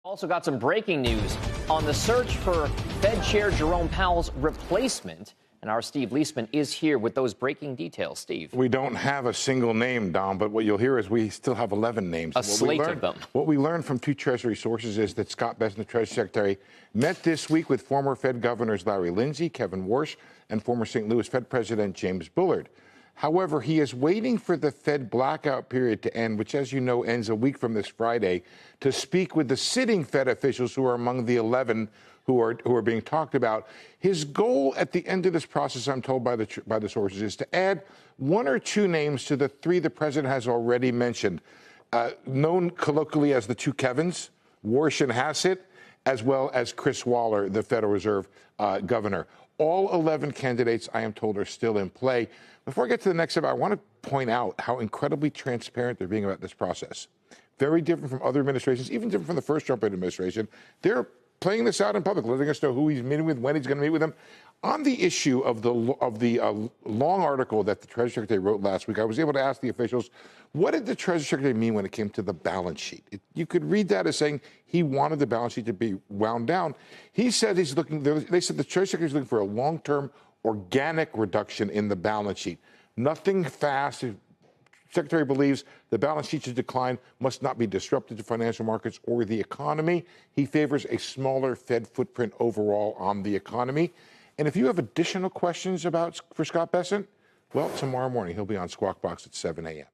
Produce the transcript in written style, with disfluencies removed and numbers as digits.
Also got some breaking news on the search for Fed Chair Jerome Powell's replacement. And our Steve Leisman is here with those breaking details. Steve. We don't have a single name, Dom, but what you'll hear is we still have 11 names. A slate of them. What we learned from two Treasury sources is that Scott Bessent, the Treasury Secretary, met this week with former Fed Governors Larry Lindsey, Kevin Warsh, and former St. Louis Fed President James Bullard. However, he is waiting for the Fed blackout period to end, which, as you know, ends a week from this Friday, to speak with the sitting Fed officials who are among the 11 who are being talked about. His goal at the end of this process, I'm told by the sources, is to add one or two names to the three the president has already mentioned, known colloquially as the two Kevins, Warsh and Hassett, as well as Chris Waller, the Federal Reserve governor. All 11 candidates, I am told, are still in play. Before I get to the next step, I want to point out how incredibly transparent they're being about this process. Very different from other administrations, even different from the first Trump administration. They're playing this out in public, letting us know who he's meeting with, when he's going to meet with them. On the issue of the long article that the Treasury Secretary wrote last week, I was able to ask the officials, what did the Treasury Secretary mean when it came to the balance sheet? You could read that as saying he wanted the balance sheet to be wound down. He said they said the Treasury Secretary is looking for a long-term organic reduction in the balance sheet. Nothing fast. The Secretary believes the balance sheet should decline, must not be disrupted to financial markets or the economy. He favors a smaller Fed footprint overall on the economy. And if you have additional questions for Scott Bessent, well, tomorrow morning he'll be on Squawk Box at 7 a.m.